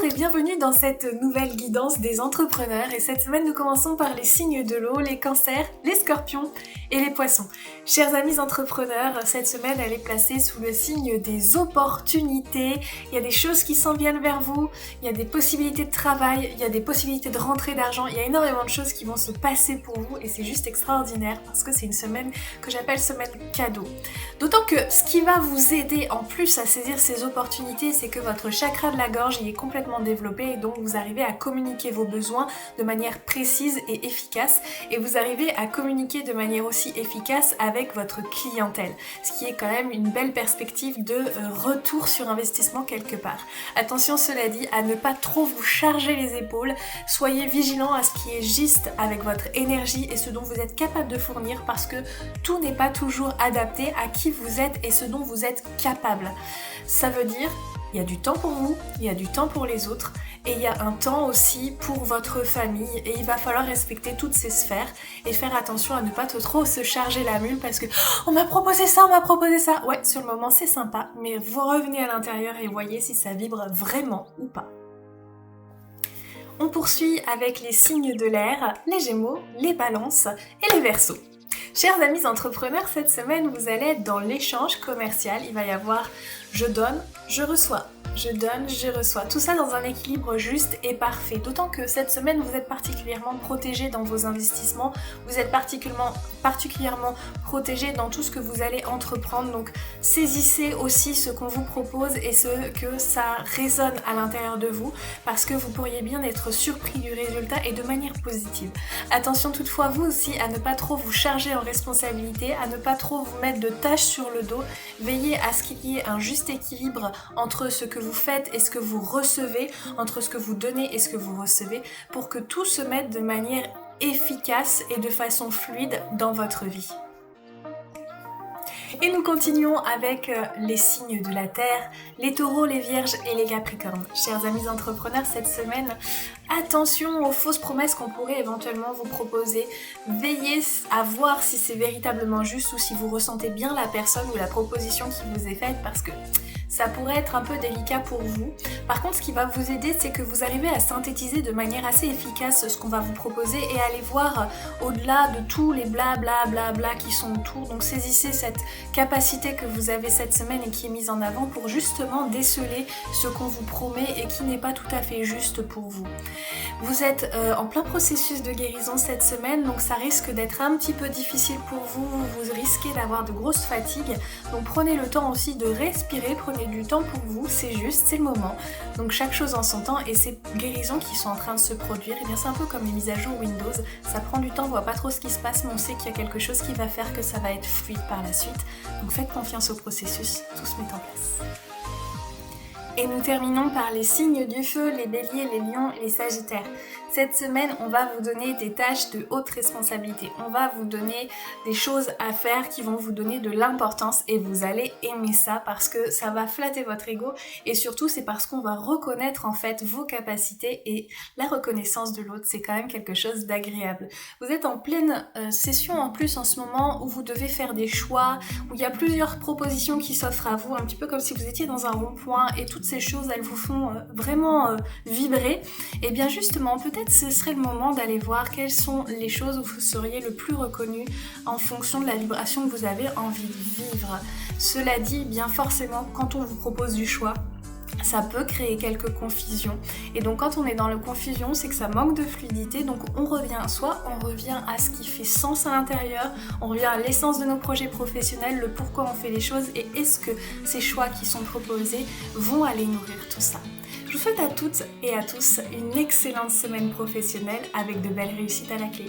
et bienvenue dans cette nouvelle guidance des entrepreneurs. Et cette semaine, nous commençons par les signes de l'eau, les cancers, les scorpions et les poissons. Chers amis entrepreneurs, cette semaine, elle est placée sous le signe des opportunités. Il y a des choses qui s'en viennent vers vous, il y a des possibilités de travail, il y a des possibilités de rentrée d'argent. Il y a énormément de choses qui vont se passer pour vous et c'est juste extraordinaire parce que c'est une semaine que j'appelle semaine cadeau. D'autant que ce qui va vous aider en plus à saisir ces opportunités, c'est que votre chakra de la gorge y est complètement développé et donc vous arrivez à communiquer vos besoins de manière précise et efficace et vous arrivez à communiquer de manière aussi efficace avec votre clientèle, ce qui est quand même une belle perspective de retour sur investissement quelque part. Attention, cela dit, à ne pas trop vous charger les épaules, soyez vigilant à ce qui est juste avec votre énergie et ce dont vous êtes capable de fournir parce que tout n'est pas toujours adapté à qui vous êtes et ce dont vous êtes capable. Ça veut dire il y a du temps pour vous, il y a du temps pour les autres et il y a un temps aussi pour votre famille et il va falloir respecter toutes ces sphères et faire attention à ne pas trop se charger la mule parce que on m'a proposé ça. Ouais, sur le moment c'est sympa, mais vous revenez à l'intérieur et voyez si ça vibre vraiment ou pas. On poursuit avec les signes de l'air, les Gémeaux, les Balances et les Verseaux. Chers amis entrepreneurs, cette semaine, vous allez être dans l'échange commercial. Il va y avoir je donne, je reçois. Je donne, je reçois. Tout ça dans un équilibre juste et parfait. D'autant que cette semaine, vous êtes particulièrement protégé dans vos investissements. Vous êtes particulièrement protégé dans tout ce que vous allez entreprendre. Donc, saisissez aussi ce qu'on vous propose et ce que ça résonne à l'intérieur de vous parce que vous pourriez bien être surpris du résultat et de manière positive. Attention toutefois, vous aussi, à ne pas trop vous charger en responsabilité, à ne pas trop vous mettre de tâches sur le dos. Veillez à ce qu'il y ait un juste équilibre entre ce que vous faites et ce que vous recevez, entre ce que vous donnez et ce que vous recevez, pour que tout se mette de manière efficace et de façon fluide dans votre vie. Et nous continuons avec les signes de la Terre, les taureaux, les vierges et les capricornes. Chers amis entrepreneurs, cette semaine, attention aux fausses promesses qu'on pourrait éventuellement vous proposer. Veillez à voir si c'est véritablement juste ou si vous ressentez bien la personne ou la proposition qui vous est faite parce que ça pourrait être un peu délicat pour vous. Par contre, ce qui va vous aider, c'est que vous arrivez à synthétiser de manière assez efficace ce qu'on va vous proposer et aller voir au-delà de tous les bla qui sont autour. Donc saisissez cette capacité que vous avez cette semaine et qui est mise en avant pour justement déceler ce qu'on vous promet et qui n'est pas tout à fait juste pour vous. Vous êtes en plein processus de guérison cette semaine, donc ça risque d'être un petit peu difficile pour vous. Vous risquez d'avoir de grosses fatigues. Donc prenez le temps aussi de respirer, prenez du temps pour vous, c'est juste, c'est le moment. Donc chaque chose en son temps et ces guérisons qui sont en train de se produire, et bien c'est un peu comme les mises à jour Windows, ça prend du temps, on voit pas trop ce qui se passe, mais on sait qu'il y a quelque chose qui va faire que ça va être fluide par la suite. Donc faites confiance au processus, tout se met en place. Et nous terminons par les signes du feu, les béliers, les lions et les sagittaires. Cette semaine, on va vous donner des tâches de haute responsabilité. On va vous donner des choses à faire qui vont vous donner de l'importance et vous allez aimer ça parce que ça va flatter votre ego et surtout c'est parce qu'on va reconnaître en fait vos capacités et la reconnaissance de l'autre, c'est quand même quelque chose d'agréable. Vous êtes en pleine session en plus en ce moment où vous devez faire des choix, où il y a plusieurs propositions qui s'offrent à vous, un petit peu comme si vous étiez dans un rond-point et toutes ces choses, elles vous font vraiment vibrer. Et bien justement, peut-être ce serait le moment d'aller voir quelles sont les choses où vous seriez le plus reconnu en fonction de la vibration que vous avez envie de vivre. Cela dit, bien forcément, quand on vous propose du choix, ça peut créer quelques confusions. Et donc quand on est dans la confusion, c'est que ça manque de fluidité. Donc on revient à ce qui fait sens à l'intérieur, on revient à l'essence de nos projets professionnels, le pourquoi on fait les choses et est-ce que ces choix qui sont proposés vont aller nourrir tout ça. Je vous souhaite à toutes et à tous une excellente semaine professionnelle avec de belles réussites à la clé.